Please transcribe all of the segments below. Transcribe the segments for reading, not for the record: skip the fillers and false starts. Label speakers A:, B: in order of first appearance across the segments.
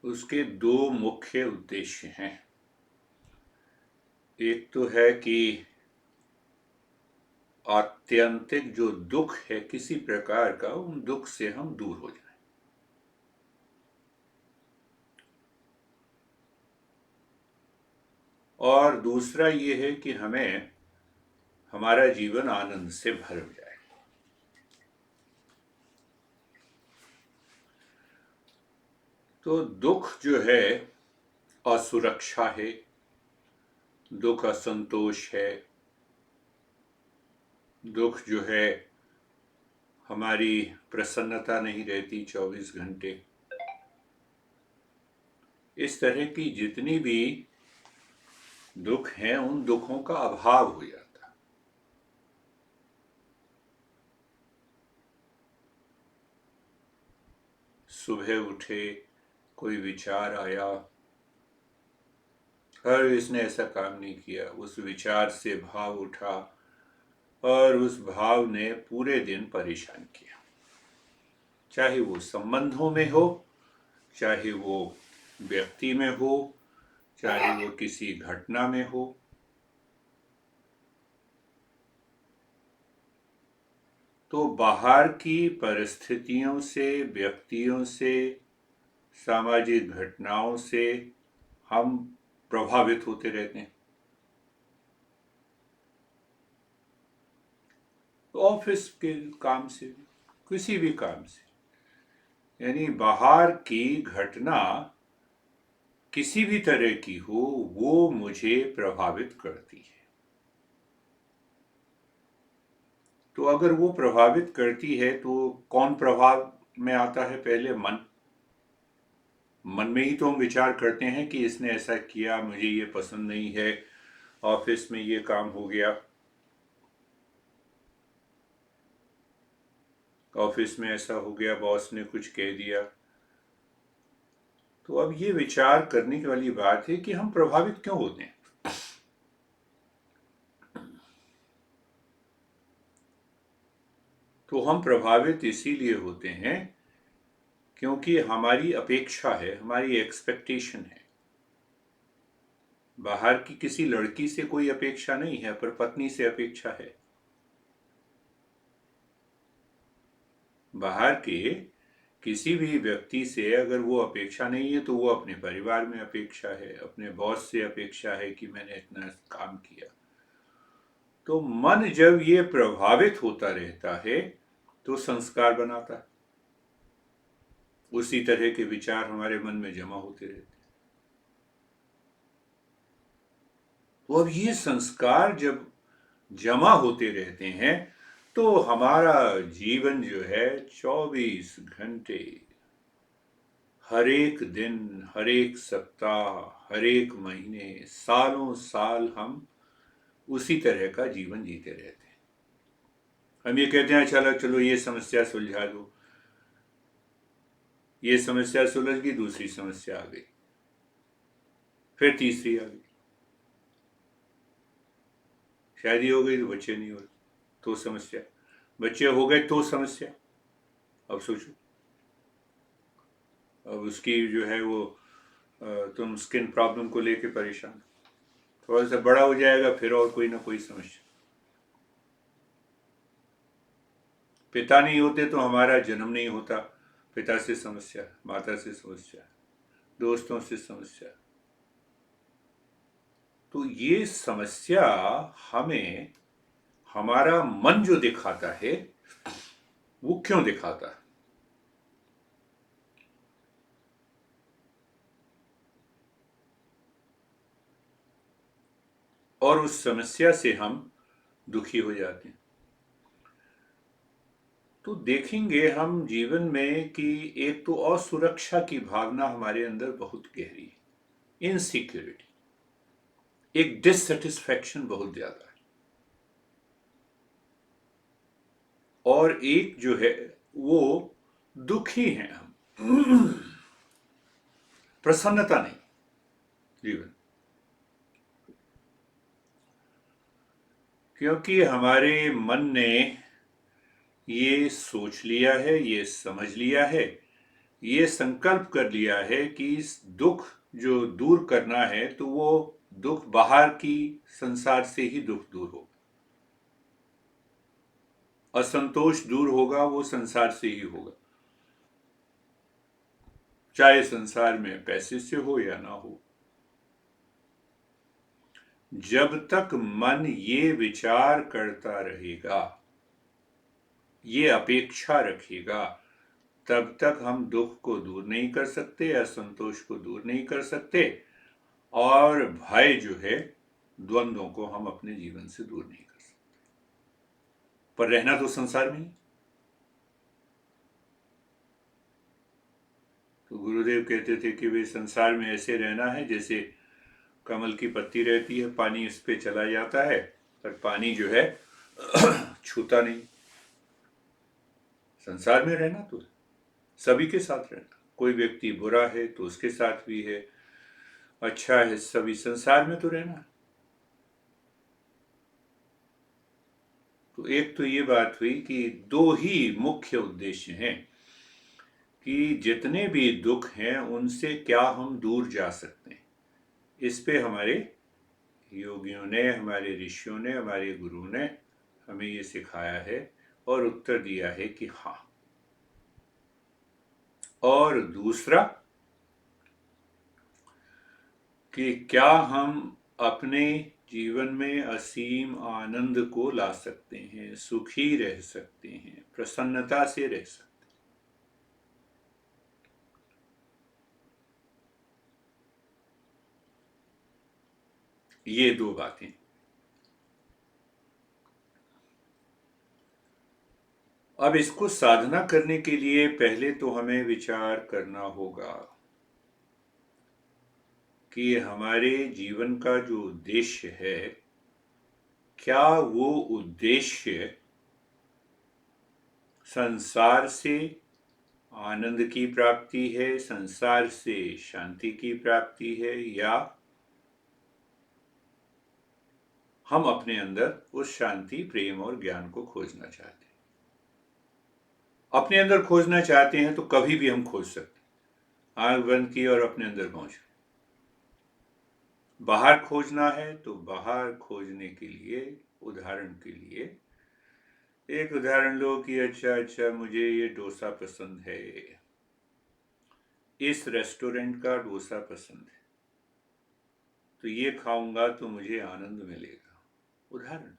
A: उसके दो मुख्य उद्देश्य हैं। एक तो है कि आत्यंतिक जो दुख है किसी प्रकार का, उन दुख से हम दूर हो जाएं। और दूसरा ये है कि हमें हमारा जीवन आनंद से भर जाए। तो दुख जो है असुरक्षा है, दुख असंतोष है, दुख जो है हमारी प्रसन्नता नहीं रहती 24 घंटे। इस तरह की जितनी भी दुख हैं, उन दुखों का अभाव हो जाता है। सुबह उठे, कोई विचार आया, अरे इसने ऐसा काम नहीं किया, उस विचार से भाव उठा और उस भाव ने पूरे दिन परेशान किया। चाहे वो संबंधों में हो, चाहे वो व्यक्ति में हो, चाहे वो किसी घटना में हो। तो बाहर की परिस्थितियों से, व्यक्तियों से, सामाजिक घटनाओं से हम प्रभावित होते रहते हैं। तो ऑफिस के काम से, किसी भी काम से, यानी बाहर की घटना किसी भी तरह की हो, वो मुझे प्रभावित करती है। तो अगर वो प्रभावित करती है तो कौन प्रभाव में आता है? पहले मन। मन में ही तो हम विचार करते हैं कि इसने ऐसा किया, मुझे ये पसंद नहीं है, ऑफिस में ये काम हो गया, ऑफिस में ऐसा हो गया, बॉस ने कुछ कह दिया। तो अब ये विचार करने की वाली बात है कि हम प्रभावित क्यों होते हैं। तो हम प्रभावित इसीलिए होते हैं क्योंकि हमारी अपेक्षा है, हमारी एक्सपेक्टेशन है। बाहर की किसी लड़की से कोई अपेक्षा नहीं है, पर पत्नी से अपेक्षा है। बाहर के किसी भी व्यक्ति से अगर वो अपेक्षा नहीं है तो वो अपने परिवार में अपेक्षा है, अपने बॉस से अपेक्षा है कि मैंने इतना काम किया। तो मन जब ये प्रभावित होता रहता है तो संस्कार बनाता है, उसी तरह के विचार हमारे मन में जमा होते रहते हैं। तो अब ये संस्कार जब जमा होते रहते हैं तो हमारा जीवन जो है 24 घंटे, हर एक दिन, हर एक सप्ताह, हर एक महीने, सालों साल हम उसी तरह का जीवन जीते रहते हैं। हम ये कहते हैं चलो चलो ये समस्या सुलझा दो, ये समस्या सुलझ गई, दूसरी समस्या आ गई, फिर तीसरी आ गई, शादी हो गई तो बच्चे नहीं हो रहे तो समस्या, बच्चे हो गए तो समस्या। अब सोचो, अब उसकी जो है वो तुम स्किन प्रॉब्लम को लेके परेशान, थोड़ा सा बड़ा हो जाएगा फिर और कोई ना कोई समस्या। पिता नहीं होते तो हमारा जन्म नहीं होता, पिता से समस्या, माता से समस्या, दोस्तों से समस्या। तो ये समस्या हमें हमारा मन जो दिखाता है वो क्यों दिखाता है? और उस समस्या से हम दुखी हो जाते हैं। तो देखेंगे हम जीवन में कि एक तो असुरक्षा की भावना हमारे अंदर बहुत गहरी है, इनसिक्योरिटी, एक डिससेटिस्फैक्शन बहुत ज्यादा है, और एक जो है वो दुखी हैं हम, प्रसन्नता नहीं जीवन, क्योंकि हमारे मन ने ये सोच लिया है, ये समझ लिया है ये संकल्प कर लिया है कि इस दुख जो दूर करना है तो वो दुख बाहर की संसार से ही दुख दूर होगा, असंतोष दूर होगा वो संसार से ही होगा, चाहे संसार में पैसे से हो या ना हो। जब तक मन ये विचार करता रहेगा, ये अपेक्षा रखेगा, तब तक हम दुख को दूर नहीं कर सकते, असंतोष को दूर नहीं कर सकते, और भय जो है, द्वंद्वों को हम अपने जीवन से दूर नहीं कर सकते। पर रहना तो संसार में ही। तो गुरुदेव कहते थे कि वे संसार में ऐसे रहना है जैसे कमल की पत्ती रहती है, पानी इस पे चला जाता है पर पानी जो है छूता नहीं। संसार में रहना तो सभी के साथ रहना, कोई व्यक्ति बुरा है तो उसके साथ भी है, अच्छा है, सभी संसार में तो रहना। तो एक तो ये बात हुई कि दो ही मुख्य उद्देश्य हैं कि जितने भी दुख हैं उनसे क्या हम दूर जा सकते हैं। इस पे हमारे योगियों ने, हमारे ऋषियों ने, हमारे गुरु ने हमें ये सिखाया है और उत्तर दिया है कि हाँ। और दूसरा कि क्या हम अपने जीवन में असीम आनंद को ला सकते हैं, सुखी रह सकते हैं, प्रसन्नता से रह सकते हैं। ये दो बातें। अब इसको साधना करने के लिए पहले तो हमें विचार करना होगा कि हमारे जीवन का जो उद्देश्य है, क्या वो उद्देश्य संसार से आनंद की प्राप्ति है, संसार से शांति की प्राप्ति है, या हम अपने अंदर उस शांति, प्रेम और ज्ञान को खोजना चाहते हैं। अपने अंदर खोजना चाहते हैं तो कभी भी हम खोज सकते हैं, आंख बंद की और अपने अंदर पहुंच गए। बाहर खोजना है तो बाहर खोजने के लिए, उदाहरण के लिए एक उदाहरण लो कि अच्छा मुझे ये डोसा पसंद है, इस रेस्टोरेंट का डोसा पसंद है, तो ये खाऊंगा तो मुझे आनंद मिलेगा। उदाहरण।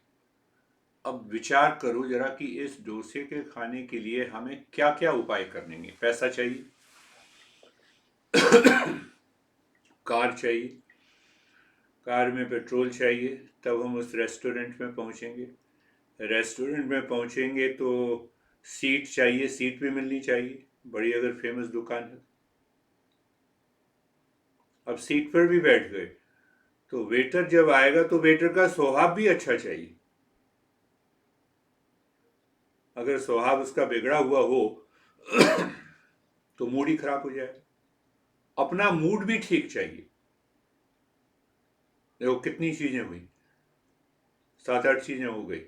A: अब विचार करो जरा कि इस डोसे के खाने के लिए हमें क्या क्या उपाय करनेंगे। पैसा चाहिए, कार चाहिए, कार में पेट्रोल चाहिए, तब हम उस रेस्टोरेंट में पहुंचेंगे। रेस्टोरेंट में पहुंचेंगे तो सीट चाहिए, सीट भी मिलनी चाहिए, बड़ी अगर फेमस दुकान है। अब सीट पर भी बैठ गए तो वेटर जब आएगा तो वेटर का स्वभाव भी अच्छा चाहिए। अगर स्वभाव उसका बिगड़ा हुआ हो तो मूड ही खराब हो जाए। अपना मूड भी ठीक चाहिए। देखो कितनी चीजें हुई, 7-8 चीजें हो गई,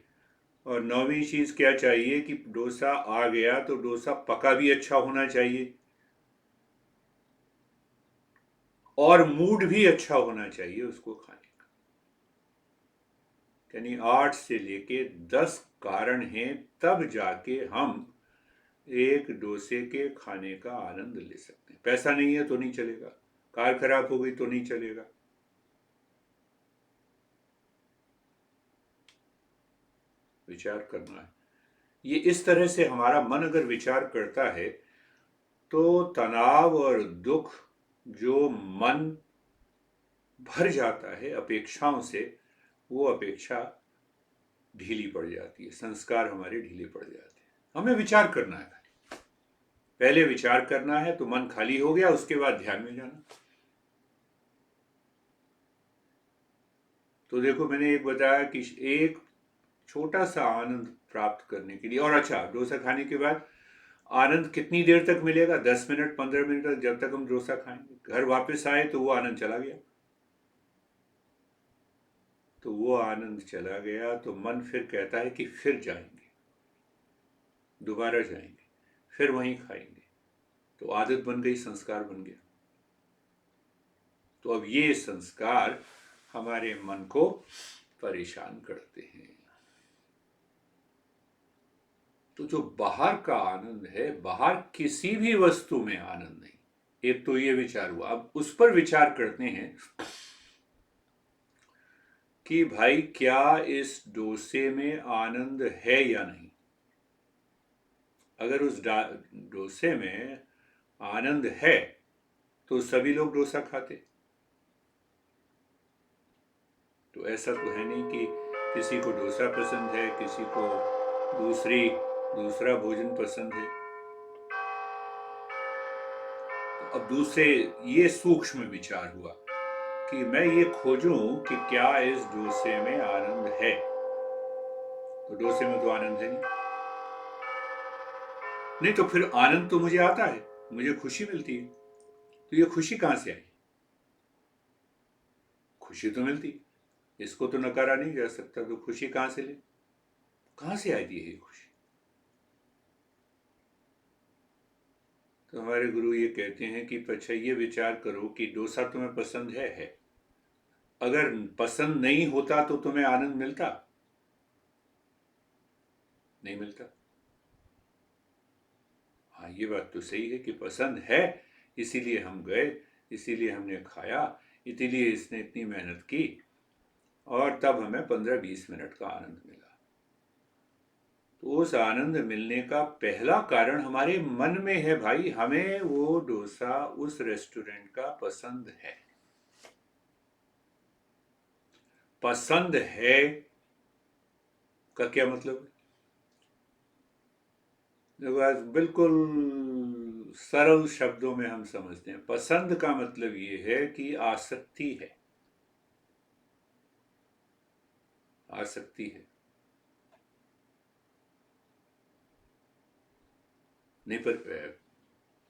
A: और 9वीं चीज क्या चाहिए कि डोसा आ गया तो डोसा पका भी अच्छा होना चाहिए और मूड भी अच्छा होना चाहिए उसको खाने का। यानी 8 से लेके 10 कारण हैं, तब जाके हम एक डोसे के खाने का आनंद ले सकते हैं। पैसा नहीं है तो नहीं चलेगा, कार खराब हो गई तो नहीं चलेगा। विचार करना है। ये इस तरह से हमारा मन अगर विचार करता है तो तनाव और दुख जो मन भर जाता है अपेक्षाओं से, वो अपेक्षा ढीली पड़ जाती है, संस्कार हमारे ढीले पड़ जाते हैं। हमें विचार करना है, पहले विचार करना है तो मन खाली हो गया, उसके बाद ध्यान में जाना। तो देखो मैंने एक बताया कि एक छोटा सा आनंद प्राप्त करने के लिए, और अच्छा डोसा खाने के बाद आनंद कितनी देर तक मिलेगा, 10 मिनट 15 मिनट तक, जब तक हम डोसा खाएंगे। घर वापस आए तो वो आनंद चला गया, तो वो आनंद चला गया तो मन फिर कहता है कि फिर जाएंगे, दोबारा जाएंगे, फिर वहीं खाएंगे। तो आदत बन गई, संस्कार बन गया। तो अब ये संस्कार हमारे मन को परेशान करते हैं। तो जो बाहर का आनंद है, बाहर किसी भी वस्तु में आनंद नहीं। एक तो ये विचार हुआ। अब उस पर विचार करते हैं कि भाई क्या इस डोसे में आनंद है या नहीं। अगर उस डोसे में आनंद है तो सभी लोग डोसा खाते। तो ऐसा तो है नहीं कि किसी को डोसा पसंद है, किसी को दूसरा भोजन पसंद है। तो अब दूसरे ये सूक्ष्म विचार हुआ कि मैं ये खोजूं कि क्या इस डोसे में आनंद है। तो डोसे में तो आनंद है नहीं तो फिर आनंद तो मुझे आता है, मुझे खुशी मिलती है। तो ये खुशी कहां से आई? खुशी तो मिलती, इसको तो नकारा नहीं जा सकता। तो खुशी कहां से ले, कहां से आई है ये खुशी? तो हमारे गुरु ये कहते हैं कि अच्छा ये विचार करो कि डोसा तुम्हें पसंद है। अगर पसंद नहीं होता तो तुम्हें आनंद मिलता? नहीं मिलता। हाँ, ये बात तो सही है कि पसंद है, इसीलिए हम गए, इसीलिए हमने खाया, इसीलिए इसने इतनी मेहनत की और तब हमें 15-20 मिनट का आनंद मिला। तो उस आनंद मिलने का पहला कारण हमारे मन में है भाई। हमें वो डोसा उस रेस्टोरेंट का पसंद है। पसंद है का क्या मतलब? देखो, बिल्कुल सरल शब्दों में हम समझते हैं। पसंद का मतलब ये है कि आसक्ति है, आसक्ति है। नहीं, पर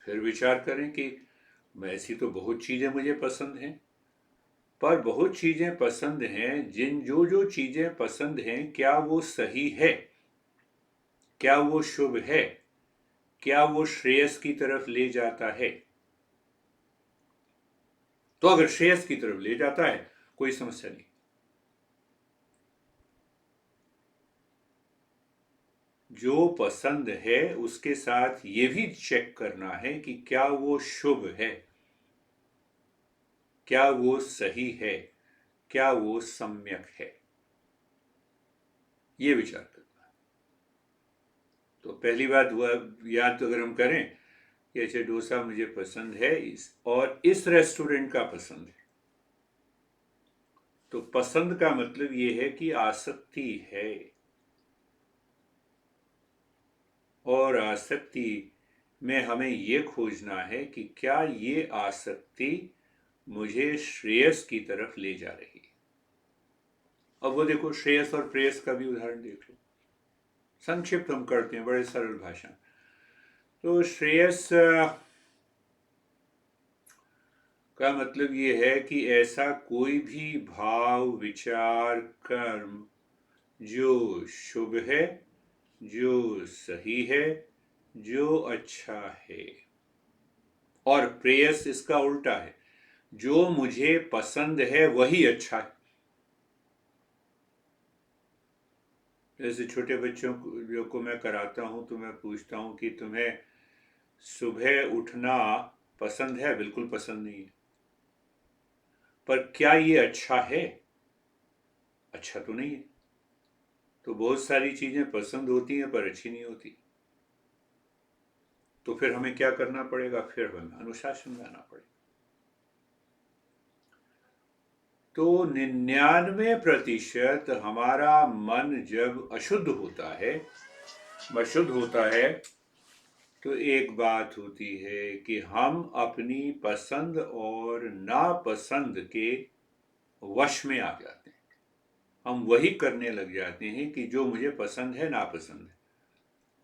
A: फिर विचार करें कि ऐसी तो बहुत चीजें मुझे पसंद हैं, पर बहुत चीजें पसंद हैं, जो चीजें पसंद हैं, क्या वो सही है? क्या वो शुभ है? क्या वो श्रेयस की तरफ ले जाता है? तो अगर श्रेयस की तरफ ले जाता है, कोई समस्या नहीं। जो पसंद है उसके साथ ये भी चेक करना है कि क्या वो शुभ है, क्या वो सही है, क्या वो सम्यक है। ये विचार करना है। तो पहली बात हुआ, याद तो अगर हम करें कि अच्छा डोसा मुझे पसंद है और इस रेस्टोरेंट का पसंद है। तो पसंद का मतलब ये है कि आसक्ति है, और आसक्ति में हमें ये खोजना है कि क्या ये आसक्ति मुझे श्रेयस की तरफ ले जा रही है। अब वो देखो, श्रेयस और प्रेयस का भी उदाहरण देख लो। संक्षिप्त हम करते हैं, बड़े सरल भाषा। तो श्रेयस का मतलब ये है कि ऐसा कोई भी भाव, विचार, कर्म जो शुभ है, जो सही है, जो अच्छा है। और प्रेयस इसका उल्टा है, जो मुझे पसंद है वही अच्छा है। जैसे छोटे बच्चों को मैं कराता हूं तो मैं पूछता हूं कि तुम्हें सुबह उठना पसंद है? बिल्कुल पसंद नहीं है। पर क्या ये अच्छा है? अच्छा तो नहीं है। तो बहुत सारी चीजें पसंद होती हैं पर अच्छी नहीं होती। तो फिर हमें क्या करना पड़ेगा? फिर हमें अनुशासन में आना पड़ेगा। तो 99% हमारा मन जब अशुद्ध होता है, अशुद्ध होता है, तो एक बात होती है कि हम अपनी पसंद और नापसंद के वश में आ जाते हैं। हम वही करने लग जाते हैं कि जो मुझे पसंद है, नापसंद है।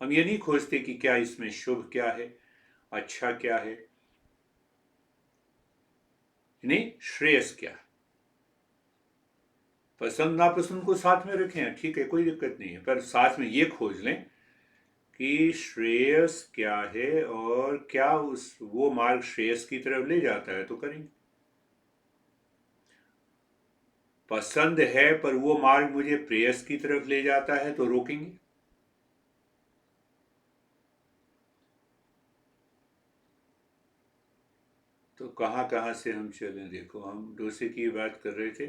A: हम ये नहीं खोजते कि क्या इसमें शुभ क्या है, अच्छा क्या है, नहीं श्रेयस क्या है। पसंद नापसंद को साथ में रखें, ठीक है, कोई दिक्कत नहीं है, पर साथ में ये खोज लें कि श्रेयस क्या है और क्या उस वो मार्ग श्रेयस की तरफ ले जाता है तो करेंगे। पसंद है पर वो मार्ग मुझे प्रेयस की तरफ ले जाता है तो रोकेंगे। तो कहाँ कहाँ से हम चलें। देखो, हम डोसे की बात कर रहे थे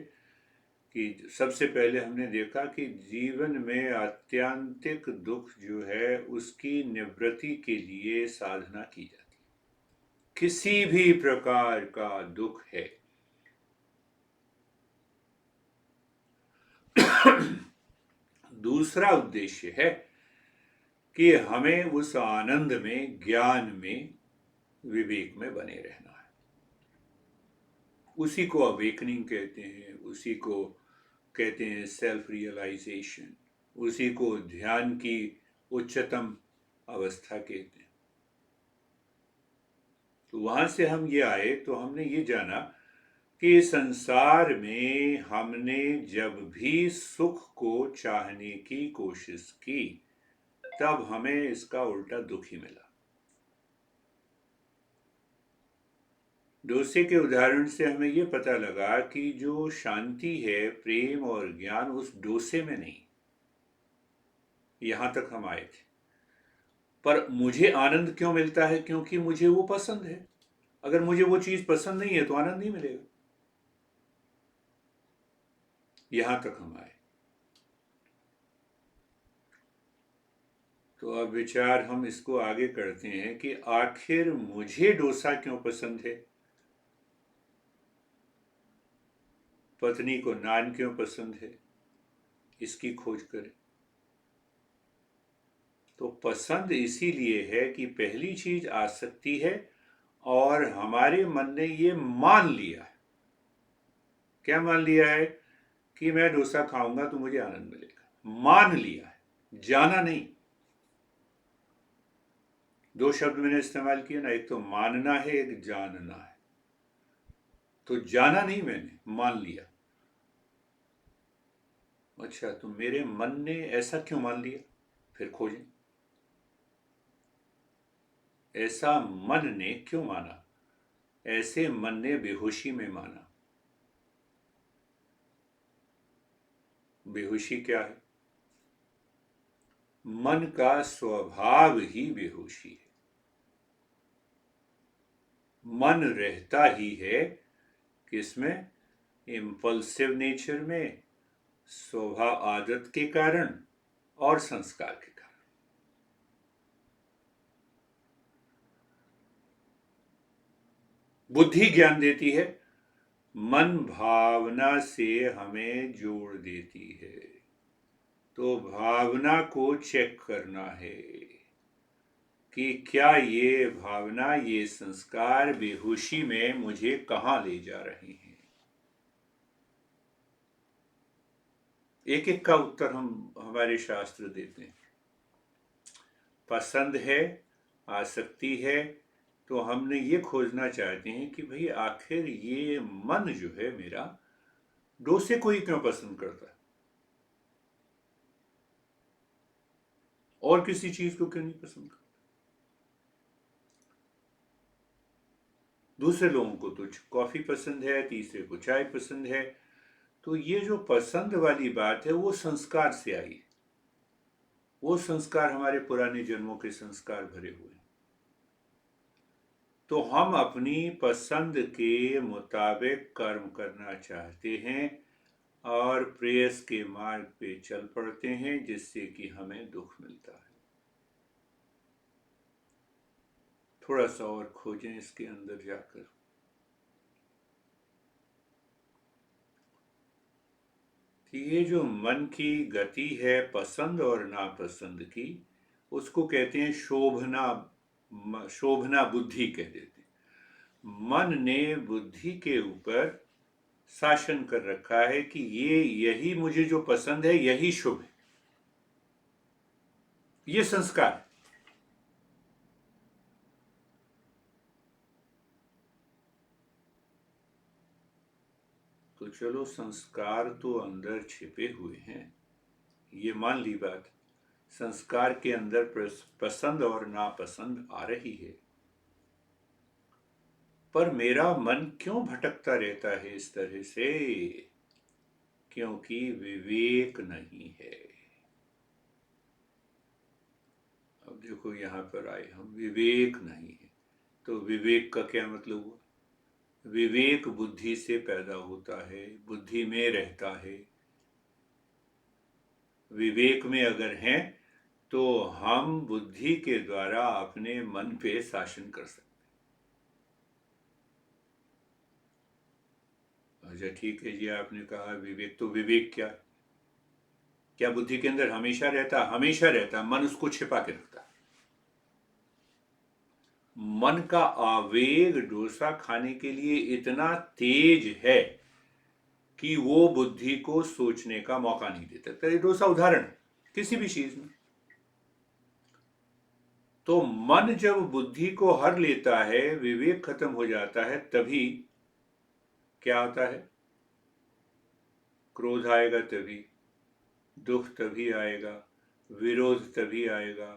A: कि सबसे पहले हमने देखा कि जीवन में आत्यंतिक दुख जो है उसकी निवृत्ति के लिए साधना की जाती है। किसी भी प्रकार का दुख है, दूसरा उद्देश्य है कि हमें उस आनंद में, ज्ञान में, विवेक में बने रहना है। उसी को अवेकनिंग कहते हैं, उसी को कहते हैं सेल्फ रियलाइजेशन, उसी को ध्यान की उच्चतम अवस्था कहते हैं। तो वहां से हम ये आए तो हमने ये जाना कि संसार में हमने जब भी सुख को चाहने की कोशिश की तब हमें इसका उल्टा दुख ही मिला। डोसे के उदाहरण से हमें यह पता लगा कि जो शांति है, प्रेम और ज्ञान उस डोसे में नहीं। यहां तक हम आए थे। पर मुझे आनंद क्यों मिलता है? क्योंकि मुझे वो पसंद है। अगर मुझे वो चीज पसंद नहीं है तो आनंद नहीं मिलेगा। यहां तक हम आए। तो अब विचार हम इसको आगे करते हैं कि आखिर मुझे डोसा क्यों पसंद है, पत्नी को नान क्यों पसंद है, इसकी खोज करें। तो पसंद इसीलिए है कि पहली चीज आसक्ति है और हमारे मन ने ये मान लिया है। क्या मान लिया है? कि मैं डोसा खाऊंगा तो मुझे आनंद मिलेगा। मान लिया है, जाना नहीं। दो शब्द मैंने इस्तेमाल किए ना, एक तो मानना है, एक जानना है। तो जाना नहीं मैंने, मान लिया। अच्छा, तो मेरे मन ने ऐसा क्यों मान लिया? फिर खोजें, ऐसा मन ने क्यों माना? ऐसे मन ने बेहोशी में माना। बेहोशी क्या है? मन का स्वभाव ही बेहोशी है। मन रहता ही है किसमें? इम्पल्सिव नेचर में, स्वभाव आदत के कारण और संस्कार के कारण। बुद्धि ज्ञान देती है, मन भावना से हमें जोड़ देती है। तो भावना को चेक करना है कि क्या ये भावना, ये संस्कार बेहोशी में मुझे कहां ले जा रहे हैं। एक एक का उत्तर हम हमारे शास्त्र देते हैं। पसंद है, आसक्ति है, तो हमने ये खोजना चाहते हैं कि भाई आखिर ये मन जो है मेरा डोसे को ही क्यों पसंद करता है, और किसी चीज को क्यों नहीं पसंद करता। दूसरे लोगों को तो कॉफी पसंद है, तीसरे को चाय पसंद है। तो ये जो पसंद वाली बात है वो संस्कार से आई। वो संस्कार हमारे पुराने जन्मों के संस्कार भरे हुए हैं। तो हम अपनी पसंद के मुताबिक कर्म करना चाहते हैं और प्रेयस के मार्ग पे चल पड़ते हैं, जिससे कि हमें दुख मिलता है। थोड़ा सा और खोजें इसके अंदर जाकर। कि ये जो मन की गति है पसंद और नापसंद की, उसको कहते हैं शोभना। शोभना बुद्धि कह देते हैं। मन ने बुद्धि के ऊपर शासन कर रखा है कि ये, यही मुझे जो पसंद है यही शुभ है। ये संस्कार है। तो चलो, संस्कार तो अंदर छिपे हुए हैं, ये मान ली बात। संस्कार के अंदर पसंद और नापसंद आ रही है, पर मेरा मन क्यों भटकता रहता है इस तरह से? क्योंकि विवेक नहीं है। अब देखो यहां पर आए हम, विवेक नहीं है, तो विवेक का क्या मतलब हुआ? विवेक बुद्धि से पैदा होता है, बुद्धि में रहता है। विवेक में अगर हैं तो हम बुद्धि के द्वारा अपने मन पे शासन कर सकते। अच्छा ठीक है जी, आपने कहा विवेक, तो विवेक क्या? क्या बुद्धि के अंदर हमेशा रहता? हमेशा रहता, मन उसको छिपा के रखता। मन का आवेग डोसा खाने के लिए इतना तेज है कि वो बुद्धि को सोचने का मौका नहीं देता। तो डोसा उदाहरण किसी भी चीज में, तो मन जब बुद्धि को हर लेता है, विवेक खत्म हो जाता है, तभी क्या होता है? क्रोध आएगा, तभी दुख तभी आएगा, विरोध तभी आएगा,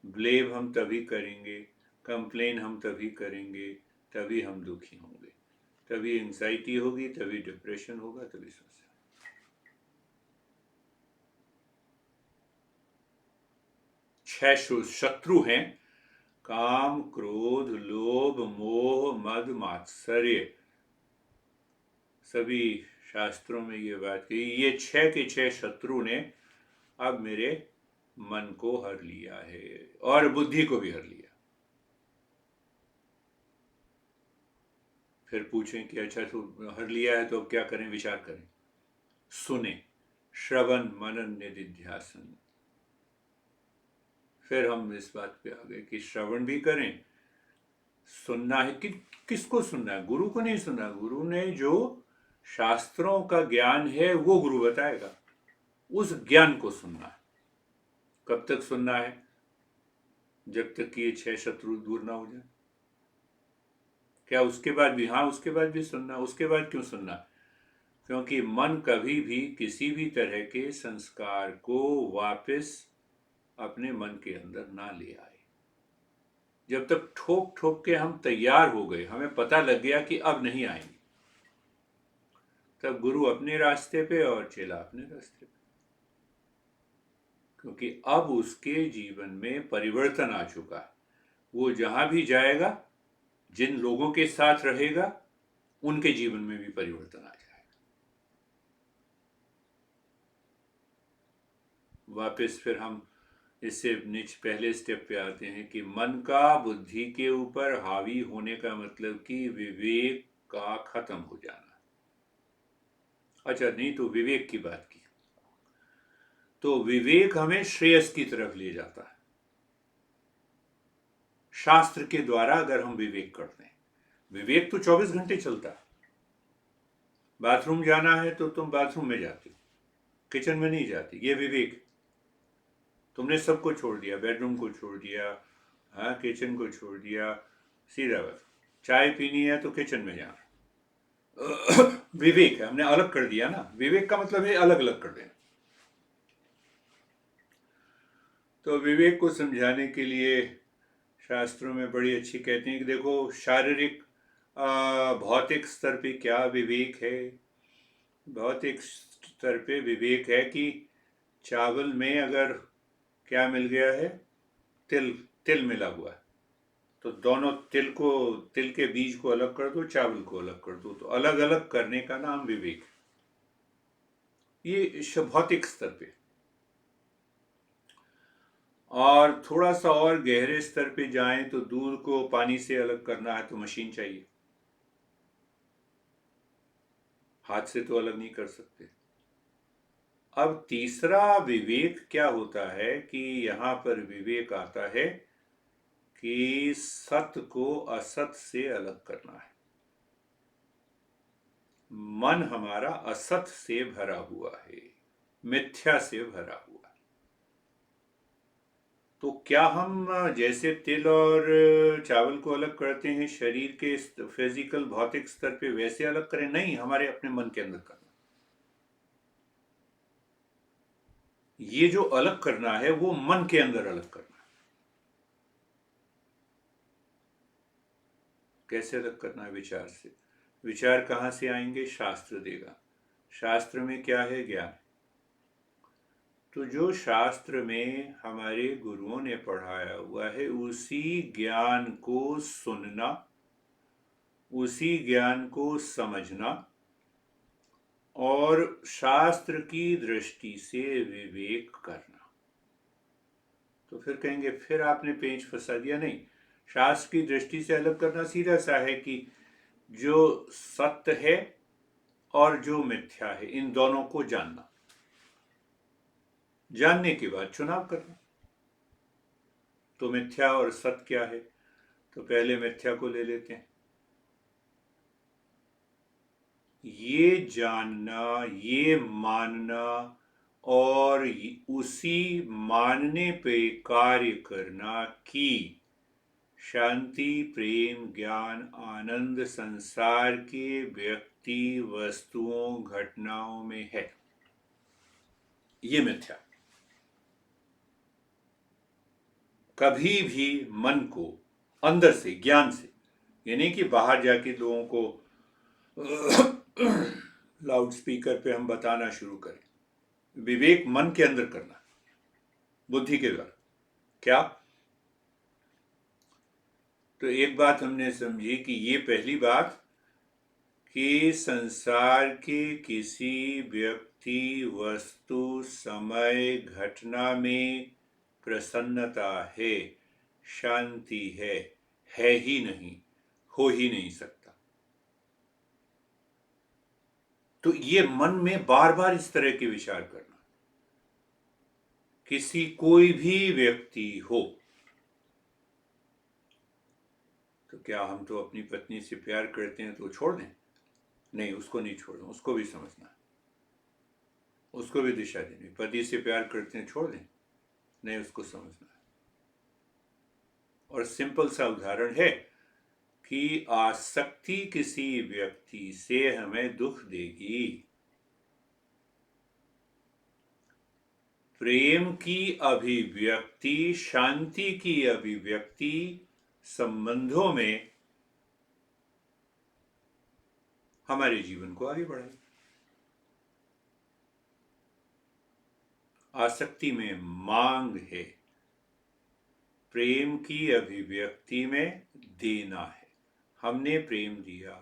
A: ब्लेम हम तभी करेंगे, कंप्लेन हम तभी करेंगे, तभी हम दुखी होंगे, तभी एंजाइटी होगी, तभी डिप्रेशन होगा, तभी समस्या। 6 शत्रु हैं: काम, क्रोध, लोभ, मोह, मद, मात्सर्य। सभी शास्त्रों में ये बात की, ये 6 के 6 शत्रु ने अब मेरे मन को हर लिया है और बुद्धि को भी हर लिया। फिर पूछें कि अच्छा तो हर लिया है तो अब क्या करें? विचार करें, सुने, श्रवण मनन निधिध्यासन। फिर हम इस बात पे आ गए कि श्रवण भी करें, सुनना है कि किसको सुनना है? गुरु को नहीं सुनना। गुरु ने जो शास्त्रों का ज्ञान है वो गुरु बताएगा, उस ज्ञान को सुनना है। कब तक सुनना है? जब तक कि ये 6 शत्रु दूर ना हो जाए। क्या उसके बाद भी? हाँ, उसके बाद भी सुनना। उसके बाद क्यों सुनना? क्योंकि मन कभी भी किसी भी तरह के संस्कार को वापस अपने मन के अंदर ना ले आए। जब तक ठोक ठोक के हम तैयार हो गए, हमें पता लग गया कि अब नहीं आएंगे, तब गुरु अपने रास्ते पे और चेला अपने रास्ते पे। क्योंकि अब उसके जीवन में परिवर्तन आ चुका है। वो जहां भी जाएगा, जिन लोगों के साथ रहेगा, उनके जीवन में भी परिवर्तन आ जाएगा। वापस फिर हम इससे नीचे पहले स्टेप पे आते हैं कि मन का बुद्धि के ऊपर हावी होने का मतलब कि विवेक का खत्म हो जाना। अच्छा नहीं, तो विवेक की बात की, तो विवेक हमें श्रेयस की तरफ ले जाता है। शास्त्र के द्वारा अगर हम विवेक करते हैं, विवेक तो 24 घंटे चलता है। बाथरूम जाना है तो तुम बाथरूम में जाती हो, किचन में नहीं जाती, ये विवेक। तुमने सबको छोड़ दिया, बेडरूम को छोड़ दिया, हाँ, किचन को छोड़ दिया, सीधा बस चाय पीनी है तो किचन में जाना। विवेक है, हमने अलग कर दिया ना। विवेक का मतलब है अलग अलग कर देना। तो विवेक को समझाने के लिए शास्त्रों में बड़ी अच्छी कहते हैं कि देखो, शारीरिक भौतिक स्तर पे क्या विवेक है? भौतिक स्तर पे विवेक है कि चावल में अगर क्या मिल गया है? तिल। तिल मिला हुआ है, तो दोनों तिल के बीज को अलग कर दो, चावल को अलग कर दो, तो अलग अलग करने का नाम विवेक। ये भौतिक स्तर पे। और थोड़ा सा और गहरे स्तर पे जाएं तो दूध को पानी से अलग करना है तो मशीन चाहिए, हाथ से तो अलग नहीं कर सकते। अब तीसरा विवेक क्या होता है कि यहां पर विवेक आता है कि सत्य को असत से अलग करना है। मन हमारा असत से भरा हुआ है, मिथ्या से भरा हुआ है। तो क्या हम जैसे तिल और चावल को अलग करते हैं शरीर के फिजिकल भौतिक स्तर पे, वैसे अलग करें? नहीं, हमारे अपने मन के अंदर करना। ये जो अलग करना है वो मन के अंदर अलग करना है। कैसे अलग करना है? विचार से। विचार कहाँ से आएंगे? शास्त्र देगा। शास्त्र में क्या है? ज्ञान। तो जो शास्त्र में हमारे गुरुओं ने पढ़ाया हुआ है उसी ज्ञान को सुनना, उसी ज्ञान को समझना और शास्त्र की दृष्टि से विवेक करना। तो फिर कहेंगे फिर आपने पेंच फंसा दिया। नहीं, शास्त्र की दृष्टि से अलग करना सीधा सा है कि जो सत्य है और जो मिथ्या है इन दोनों को जानना, जानने के बाद चुनाव करना। तो मिथ्या और सत्य क्या है? तो पहले मिथ्या को ले लेते हैं। ये जानना, ये मानना और उसी मानने पे कार्य करना कि शांति, प्रेम, ज्ञान, आनंद संसार के व्यक्ति, वस्तुओं, घटनाओं में है, ये मिथ्या। कभी भी मन को अंदर से, ज्ञान से, यानी कि बाहर जाके लोगों को लाउड स्पीकर पे हम बताना शुरू करें, विवेक मन के अंदर करना, बुद्धि के द्वारा। क्या? तो एक बात हमने समझी कि ये पहली बात कि संसार के किसी व्यक्ति, वस्तु, समय, घटना में प्रसन्नता है, शांति है ही नहीं, हो ही नहीं सकता। तो ये मन में बार बार इस तरह के विचार करना, किसी कोई भी व्यक्ति हो, तो क्या हम तो अपनी पत्नी से प्यार करते हैं तो छोड़ दें? नहीं, उसको नहीं छोड़ना, उसको भी समझना है, उसको भी दिशा देनी। पति से प्यार करते हैं, छोड़ दें? नहीं, उसको समझना है। और सिंपल सा उदाहरण है कि आसक्ति किसी व्यक्ति से हमें दुख देगी, प्रेम की अभिव्यक्ति, शांति की अभिव्यक्ति संबंधों में हमारे जीवन को आगे बढ़ाए। आसक्ति में मांग है, प्रेम की अभिव्यक्ति में देना है। हमने प्रेम दिया,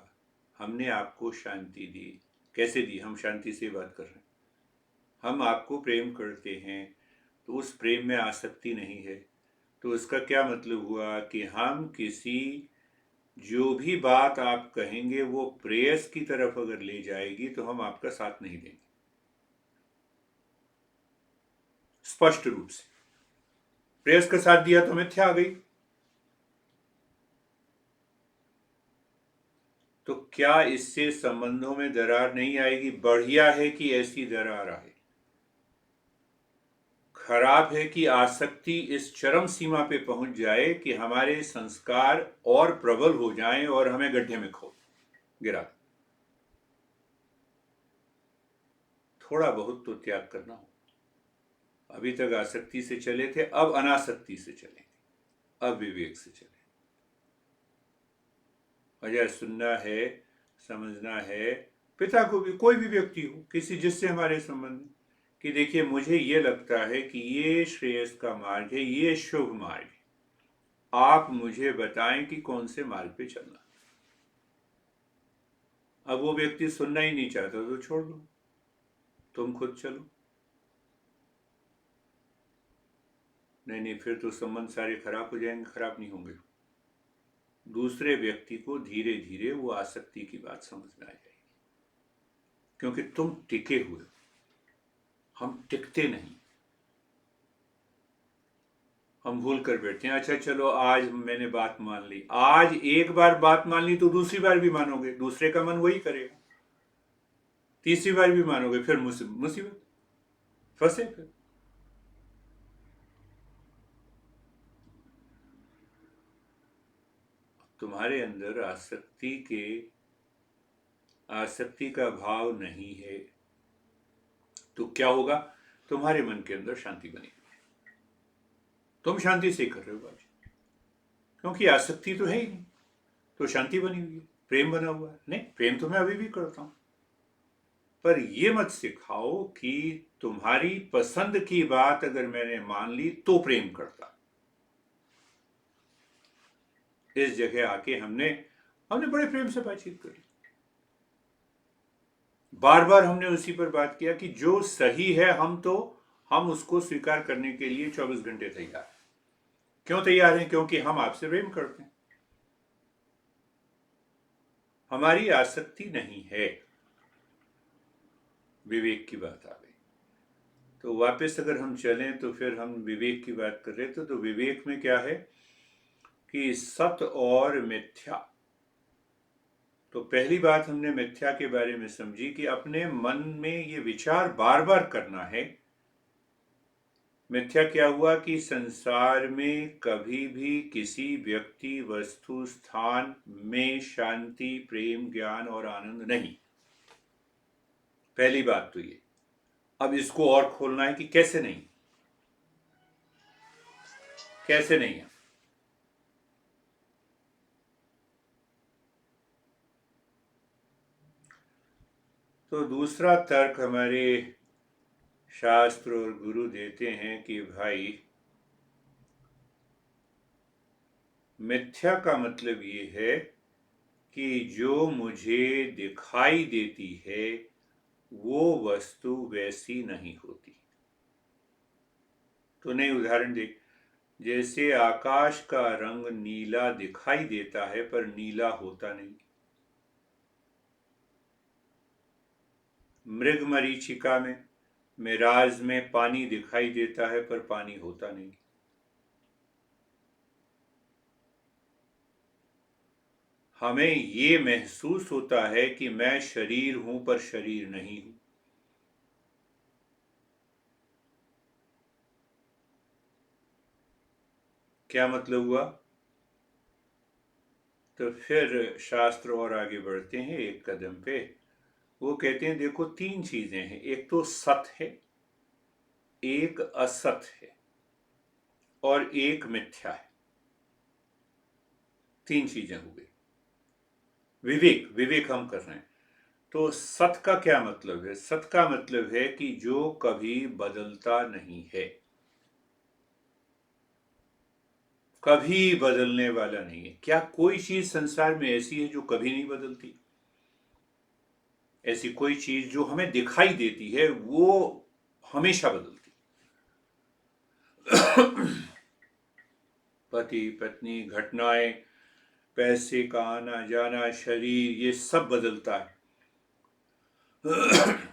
A: हमने आपको शांति दी। कैसे दी? हम शांति से बात कर रहे हैं। हम आपको प्रेम करते हैं तो उस प्रेम में आसक्ति नहीं है। तो इसका क्या मतलब हुआ कि हम किसी, जो भी बात आप कहेंगे वो प्रेयस की तरफ अगर ले जाएगी तो हम आपका साथ नहीं देंगे, स्पष्ट रूप से। प्रेयस का साथ दिया तो मिथ्या आ गई। तो क्या इससे संबंधों में दरार नहीं आएगी? बढ़िया है कि ऐसी दरार आए। खराब है कि आसक्ति इस चरम सीमा पे पहुंच जाए कि हमारे संस्कार और प्रबल हो जाएं और हमें गड्ढे में खो गिरा। थोड़ा बहुत तो त्याग करना हो। अभी तक आसक्ति से चले थे, अब अनासक्ति से चलेंगे, अब विवेक से चलेंगे। वजह सुनना है, समझना है। पिता को भी, कोई भी व्यक्ति हो, किसी जिससे हमारे संबंध, कि देखिए मुझे ये लगता है कि ये श्रेयस का मार्ग है, ये शुभ मार्ग है, आप मुझे बताएं कि कौन से मार्ग पे चलना। अब वो व्यक्ति सुनना ही नहीं चाहता तो छोड़ दो, तुम खुद चलो। नहीं नहीं, फिर तो संबंध सारे खराब हो जाएंगे। खराब नहीं होंगे। दूसरे व्यक्ति को धीरे धीरे वो आसक्ति की बात समझ में आ जाएगी, क्योंकि तुम टिके हुए हो, हम टिकते नहीं। हम भूल कर बैठते हैं। अच्छा चलो, आज मैंने बात मान ली। आज एक बार बात मान ली तो दूसरी बार भी मानोगे, दूसरे का मन वही करेगा। तीसरी बार भी मानोगे, फिर मुसीबत, फंसे फिर। तुम्हारे अंदर आसक्ति का भाव नहीं है तो क्या होगा? तुम्हारे मन के अंदर शांति बनी हुई है, तुम शांति से कर रहे हो बात, क्योंकि आसक्ति तो है ही नहीं, तो शांति बनी हुई है, प्रेम बना हुआ है। नहीं, प्रेम तो मैं अभी भी करता हूं, पर ये मत सिखाओ कि तुम्हारी पसंद की बात अगर मैंने मान ली तो प्रेम करता। इस जगह आके हमने बड़े प्रेम से बातचीत करी, बार बार हमने उसी पर बात किया कि जो सही है हम उसको स्वीकार करने के लिए 24 घंटे तैयार हैं। क्यों तैयार हैं? क्योंकि हम आपसे प्रेम करते हैं, हमारी आसक्ति नहीं है। विवेक की बात आ गई, तो वापस अगर हम चलें तो फिर हम विवेक की बात कर रहे थे, तो विवेक में क्या है कि सत्य और मिथ्या। तो पहली बात हमने मिथ्या के बारे में समझी कि अपने मन में ये विचार बार बार करना है। मिथ्या क्या हुआ कि संसार में कभी भी किसी व्यक्ति, वस्तु, स्थान में शांति, प्रेम, ज्ञान और आनंद नहीं। पहली बात तो ये। अब इसको और खोलना है कि कैसे नहीं, कैसे नहीं है। तो दूसरा तर्क हमारे शास्त्र और गुरु देते हैं कि भाई मिथ्या का मतलब ये है कि जो मुझे दिखाई देती है वो वस्तु वैसी नहीं होती। तो नई उदाहरण दे, जैसे आकाश का रंग नीला दिखाई देता है पर नीला होता नहीं। मृग मरीचिका में, मिराज में पानी दिखाई देता है पर पानी होता नहीं। हमें ये महसूस होता है कि मैं शरीर हूं पर शरीर नहीं हूं। क्या मतलब हुआ? तो फिर शास्त्र और आगे बढ़ते हैं एक कदम पे। वो कहते हैं देखो तीन चीजें हैं, एक तो सत है, एक असत है और एक मिथ्या है। तीन चीजें हो गई। विवेक, विवेक हम कर रहे हैं। तो सत का क्या मतलब है? सत का मतलब है कि जो कभी बदलता नहीं है, कभी बदलने वाला नहीं है। क्या कोई चीज संसार में ऐसी है जो कभी नहीं बदलती? ऐसी कोई चीज जो हमें दिखाई देती है वो हमेशा बदलती। पति पत्नी, घटनाएं, पैसे का आना जाना, शरीर, ये सब बदलता है।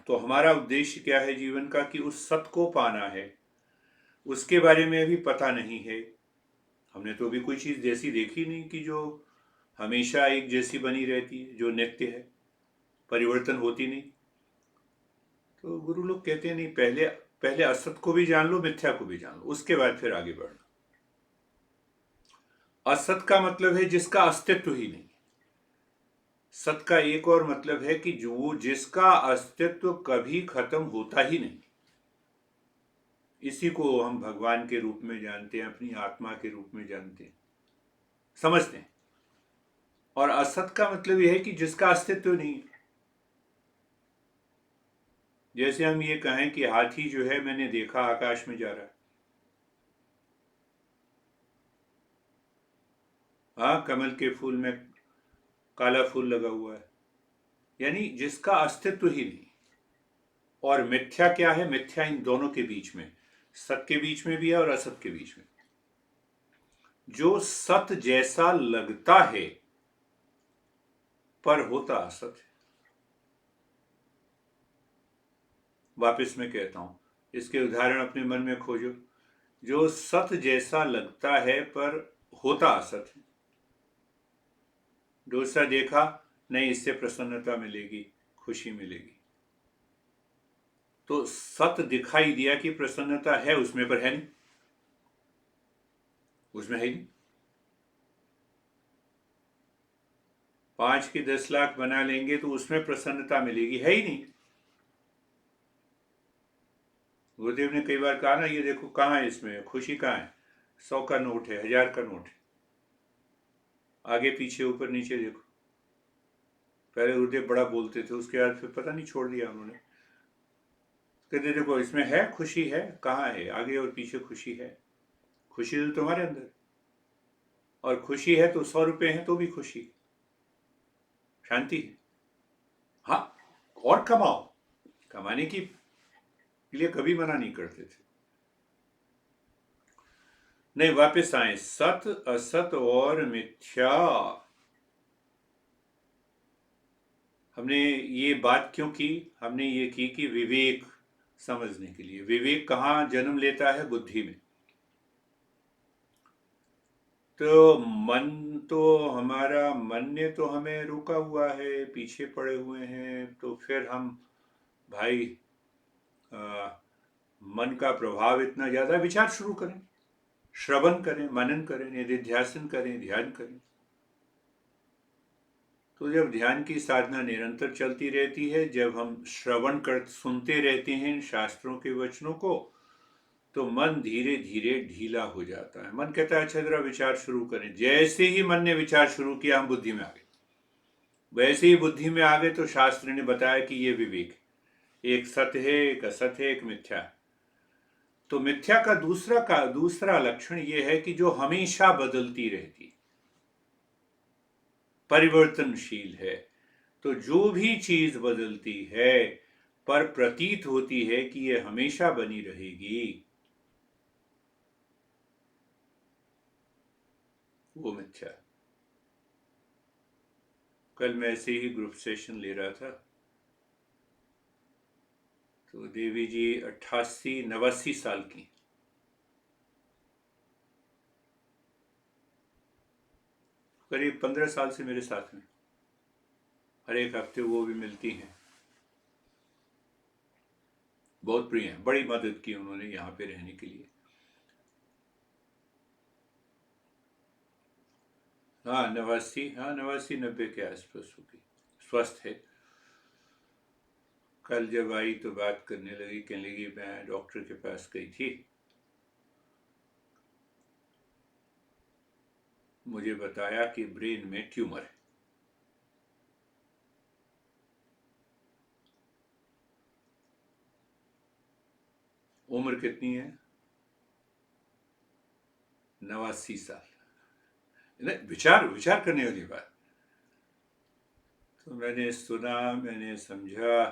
A: तो हमारा उद्देश्य क्या है जीवन का कि उस सत्य को पाना है। उसके बारे में अभी पता नहीं है, हमने तो अभी कोई चीज जैसी देखी नहीं कि जो हमेशा एक जैसी बनी रहती है, जो नित्य है, परिवर्तन होती नहीं। तो गुरु लोग कहते हैं नहीं, पहले पहले असत को भी जान लो, मिथ्या को भी जान लो, उसके बाद फिर आगे बढ़ना। असत का मतलब है जिसका अस्तित्व ही नहीं। सत का एक और मतलब है कि जो जिसका अस्तित्व कभी खत्म होता ही नहीं। इसी को हम भगवान के रूप में जानते हैं, अपनी आत्मा के रूप में जानते हैं, समझते हैं। और असत का मतलब यह है कि जिसका अस्तित्व नहीं। जैसे हम ये कहें कि हाथी जो है मैंने देखा आकाश में जा रहा है, हाँ, कमल के फूल में काला फूल लगा हुआ है, यानी जिसका अस्तित्व ही नहीं। और मिथ्या क्या है? मिथ्या इन दोनों के बीच में, सत के बीच में भी है और असत के बीच में। जो सत जैसा लगता है पर होता असत है। वापस मैं कहता हूं, इसके उदाहरण अपने मन में खोजो। जो सत जैसा लगता है पर होता असत है। डोसा देखा, नहीं, इससे प्रसन्नता मिलेगी, खुशी मिलेगी। तो सत दिखाई दिया कि प्रसन्नता है उसमें, पर है नहीं, उसमें है नहीं। 5 की 10 लाख बना लेंगे तो उसमें प्रसन्नता मिलेगी, है ही नहीं। गुरुदेव ने कई बार कहा ना, ये देखो कहाँ है, इसमें खुशी कहाँ है, 100 का नोट है, 1000 का नोट है, आगे पीछे ऊपर नीचे देखो। पहले गुरुदेव बड़ा बोलते थे, उसके बाद फिर पता नहीं छोड़ दिया उन्होंने। कहते देखो इसमें है खुशी, है कहाँ है, आगे और पीछे खुशी है, खुशी तो तुम्हारे अंदर, और खुशी है तो 100 रुपए हैं तो भी खुशी, शांति है। हाँ, और कमाओ, कमाने की लिए कभी मना नहीं करते थे। नहीं, वापस आए, सत असत और मिथ्या। हमने ये बात क्यों की? हमने ये की कि विवेक समझने के लिए। विवेक कहाँ जन्म लेता है? बुद्धि में। तो मन, तो हमारा मन ने तो हमें रोका हुआ है, पीछे पड़े हुए हैं, तो फिर हम भाई आ, मन का प्रभाव इतना ज्यादा, विचार शुरू करें, श्रवण करें, मनन करें, निधिध्यासन करें, ध्यान करें। तो जब ध्यान की साधना निरंतर चलती रहती है, जब हम श्रवण कर सुनते रहते हैं शास्त्रों के वचनों को, तो मन धीरे धीरे ढीला हो जाता है। मन कहता है अच्छा जरा विचार शुरू करें। जैसे ही मन ने विचार शुरू किया, हम बुद्धि में आ गए। वैसे ही बुद्धि में आ गए तो शास्त्र ने बताया कि ये विवेक, एक सत्य है, एक असत है, एक मिथ्या है। तो मिथ्या का दूसरा लक्षण ये है कि जो हमेशा बदलती रहती, परिवर्तनशील है। तो जो भी चीज बदलती है पर प्रतीत होती है कि ये हमेशा बनी रहेगी, वो मिथ्या। कल मैं ऐसे ही ग्रुप सेशन ले रहा था, तो देवी जी 88-89 साल की, करीब 15 साल से मेरे साथ में, हर एक हफ्ते वो भी मिलती हैं। बहुत प्रिय हैं, बड़ी मदद की उन्होंने यहाँ पे रहने के लिए। हाँ 89, हाँ 89-90 के आसपास होगी, स्वस्थ है। कल जब आई तो बात करने लगी, कहने लगी मैं डॉक्टर के पास गई थी, मुझे बताया कि ब्रेन में ट्यूमर है। उम्र कितनी है? 89 साल। नहीं, विचार विचार करने वाली बात। तो मैंने सुना, मैंने समझा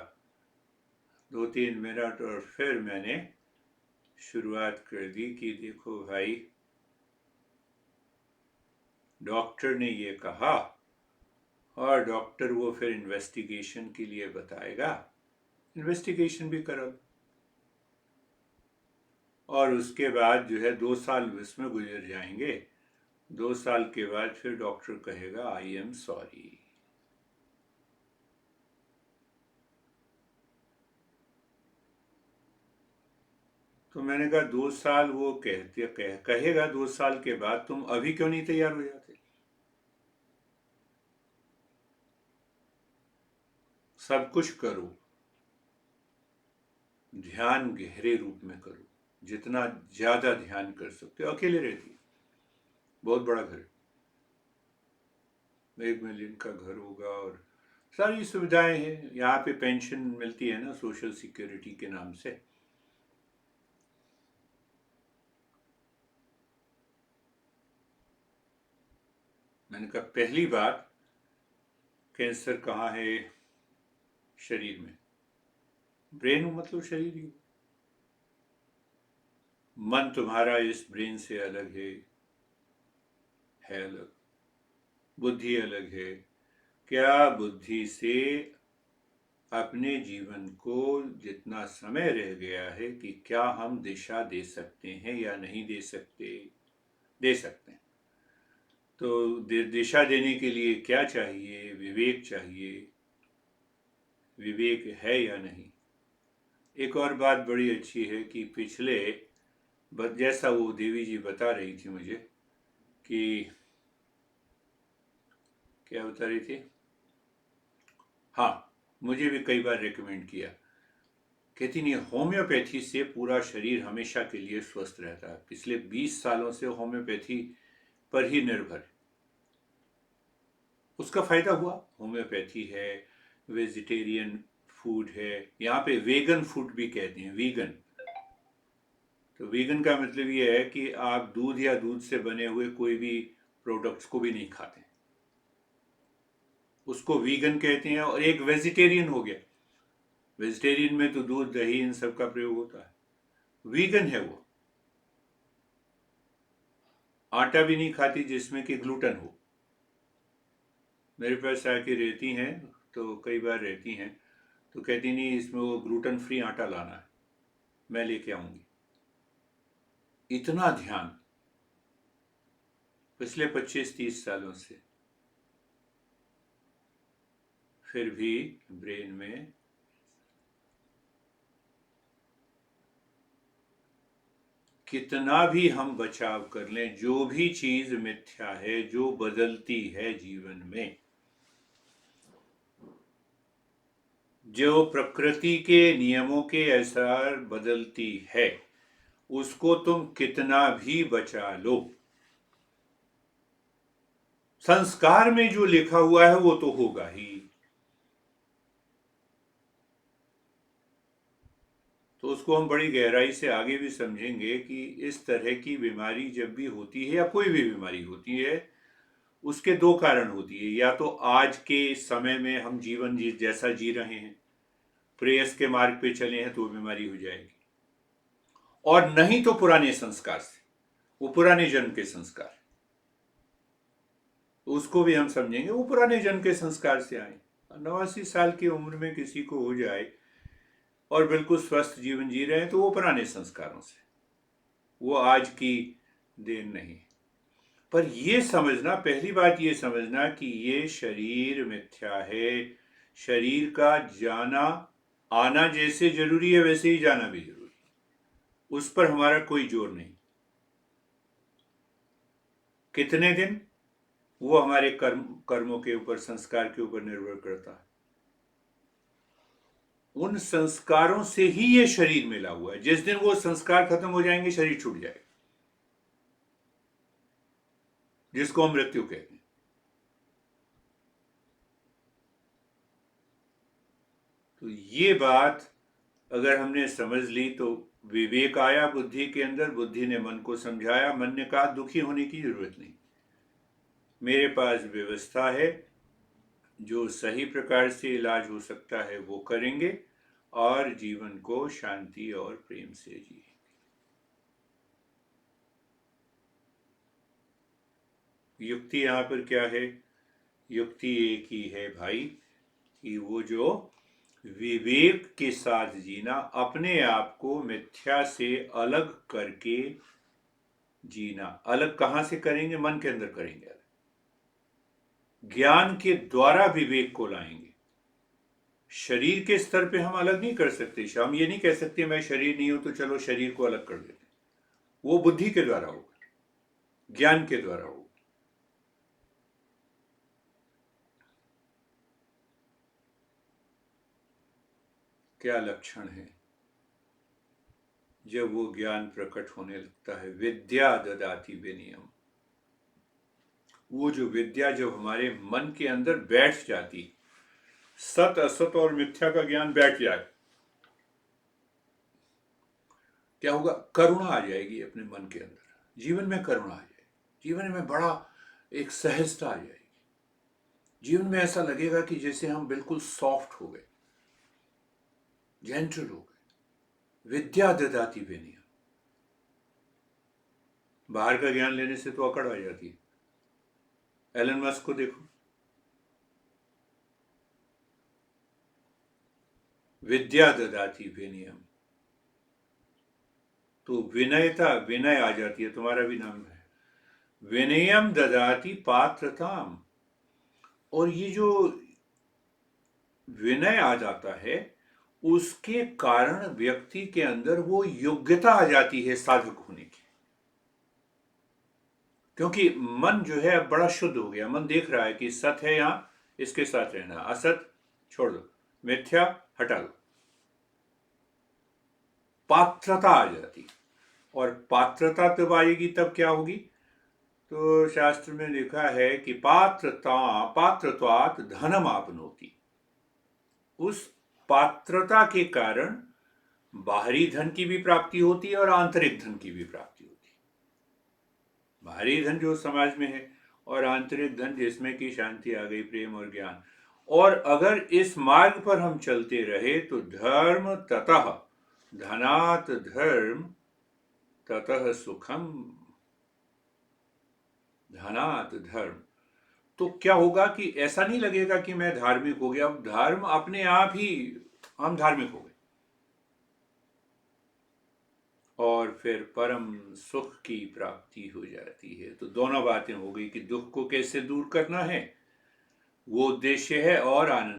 A: 2-3 मिनट, और फिर मैंने शुरुआत कर दी कि देखो भाई, डॉक्टर ने ये कहा, और डॉक्टर वो फिर इन्वेस्टिगेशन के लिए बताएगा, इन्वेस्टिगेशन भी करो, और उसके बाद जो है 2 साल इसमें गुजर जाएंगे। 2 साल के बाद फिर डॉक्टर कहेगा आई एम सॉरी। तो मैंने कहा 2 साल वो कहेगा, 2 साल के बाद तुम अभी क्यों नहीं तैयार हो जाते? सब कुछ करो, ध्यान गहरे रूप में करो, जितना ज्यादा ध्यान कर सकते हो। अकेले रहती है, बहुत बड़ा घर, 1 मिलियन का घर होगा, और सारी सुविधाएं हैं यहाँ पे, पेंशन मिलती है ना सोशल सिक्योरिटी के नाम से। मैंने कहा पहली बात, कैंसर कहाँ है? शरीर में। ब्रेन मतलब शरीर ही। मन तुम्हारा इस ब्रेन से अलग है अलग, बुद्धि अलग है। क्या बुद्धि से अपने जीवन को जितना समय रह गया है कि क्या हम दिशा दे सकते हैं या नहीं दे सकते? दे सकते हैं। तो दिशा देने के लिए क्या चाहिए? विवेक चाहिए। विवेक है या नहीं? एक और बात बड़ी अच्छी है कि पिछले, जैसा वो देवी जी बता रही थी मुझे, कि क्या बता रही थी, हाँ, मुझे भी कई बार रिकमेंड किया कहती नहीं, होम्योपैथी से पूरा शरीर हमेशा के लिए स्वस्थ रहता है। पिछले 20 सालों से होम्योपैथी पर ही निर्भर है। उसका फायदा हुआ। होम्योपैथी है, वेजिटेरियन फूड है, यहाँ पे वेगन फूड भी कहते हैं, वीगन। तो वीगन का मतलब ये है कि आप दूध या दूध से बने हुए कोई भी प्रोडक्ट्स को भी नहीं खाते, उसको वीगन कहते हैं। और एक वेजिटेरियन हो गया, वेजिटेरियन में तो दूध दही इन सब का प्रयोग होता है। वीगन है वो, आटा भी नहीं खाती जिसमें कि ग्लूटेन हो। मेरे पास आके रहती हैं, तो कई बार रहती हैं, तो कहती नहीं इसमें वो ग्लूटेन फ्री आटा लाना है, मैं लेके आऊंगी। इतना ध्यान पिछले 25-30 सालों से। फिर भी ब्रेन में कितना भी हम बचाव कर लें, जो भी चीज मिथ्या है, जो बदलती है जीवन में, जो प्रकृति के नियमों के अनुसार बदलती है, उसको तुम कितना भी बचा लो, संस्कार में जो लिखा हुआ है वो तो होगा ही। तो उसको हम बड़ी गहराई से आगे भी समझेंगे कि इस तरह की बीमारी जब भी होती है, या कोई भी बीमारी होती है, उसके दो कारण होती है। या तो आज के समय में हम जीवन जैसा जी रहे हैं, प्रेयस के मार्ग पे चले हैं, तो वो बीमारी हो जाएगी। और नहीं तो पुराने संस्कार से, वो पुराने जन्म के संस्कार, तो उसको भी हम समझेंगे। वो पुराने जन्म के संस्कार से आए। 89 साल की उम्र में किसी को हो जाए और बिल्कुल स्वस्थ जीवन जी रहे हैं, तो वो पुराने संस्कारों से, वो आज की देन नहीं। पर ये समझना, पहली बात ये समझना कि ये शरीर मिथ्या है। शरीर का जाना आना जैसे जरूरी है, वैसे ही जाना भी जरूरी है। उस पर हमारा कोई जोर नहीं। कितने दिन, वो हमारे कर्मों के ऊपर, संस्कार के ऊपर निर्भर करता है। उन संस्कारों से ही ये शरीर मिला हुआ है। जिस दिन वो संस्कार खत्म हो जाएंगे, शरीर छूट जाएगा, जिसको हम मृत्यु कहते हैं। तो ये बात अगर हमने समझ ली, तो विवेक आया बुद्धि के अंदर, बुद्धि ने मन को समझाया, मन ने कहा दुखी होने की जरूरत नहीं, मेरे पास व्यवस्था है, जो सही प्रकार से इलाज हो सकता है वो करेंगे, और जीवन को शांति और प्रेम से जिए। युक्ति यहां पर क्या है? युक्ति एक ही है भाई, कि वो जो विवेक के साथ जीना, अपने आप को मिथ्या से अलग करके जीना। अलग कहां से करेंगे? मन के अंदर करेंगे। ज्ञान के द्वारा विवेक को लाएंगे। शरीर के स्तर पे हम अलग नहीं कर सकते। हम ये नहीं कह सकते मैं शरीर नहीं हूं तो चलो शरीर को अलग कर देते। वो बुद्धि के द्वारा होगा, ज्ञान के द्वारा होगा। क्या लक्षण है जब वो ज्ञान प्रकट होने लगता है? विद्या ददाति विनयम। वो जो विद्या जब हमारे मन के अंदर बैठ जाती, सत असत और मिथ्या का ज्ञान बैठ जाए, क्या होगा? करुणा आ जाएगी अपने मन के अंदर, जीवन में करुणा आ जाएगी, जीवन में बड़ा एक सहजता आ जाएगी। जीवन में ऐसा लगेगा कि जैसे हम बिल्कुल सॉफ्ट हो गए, जेंटल हो गए। विद्या ददाति विनयम। बाहर का ज्ञान लेने से तो अकड़ आ जाती है। एलन मस्क को देखो, विद्या ददाति विनयम, तो विनयता, विनय आ जाती है। तुम्हारा भी नाम है, विनयम ददाति पात्रताम। और ये जो विनय आ जाता है, उसके कारण व्यक्ति के अंदर वो योग्यता आ जाती है साधक होने की। क्योंकि मन जो है अब बड़ा शुद्ध हो गया। मन देख रहा है कि सत है, यहां इसके साथ रहना, असत छोड़ दो, मिथ्या हटा दो। पात्रता आ जाती। और पात्रता तब आएगी तब क्या होगी? तो शास्त्र में लिखा है कि पात्रत्वात् धनम आपनोति। उस पात्रता के कारण बाहरी धन की भी प्राप्ति होती है और आंतरिक धन की भी प्राप्ति होती है। बाहरी धन जो समाज में है और आंतरिक धन जिसमें कि शांति आ गई, प्रेम और ज्ञान। और अगर इस मार्ग पर हम चलते रहे तो धर्म ततः धनात् धर्म ततः सुखम धनात् धर्म। तो क्या होगा कि ऐसा नहीं लगेगा कि मैं धार्मिक हो गया, अब धर्म अपने आप ही हम धार्मिक हो गए और फिर परम सुख की प्राप्ति हो जाती है। तो दोनों बातें हो गई कि दुख को कैसे दूर करना है वो उद्देश्य है और आनंद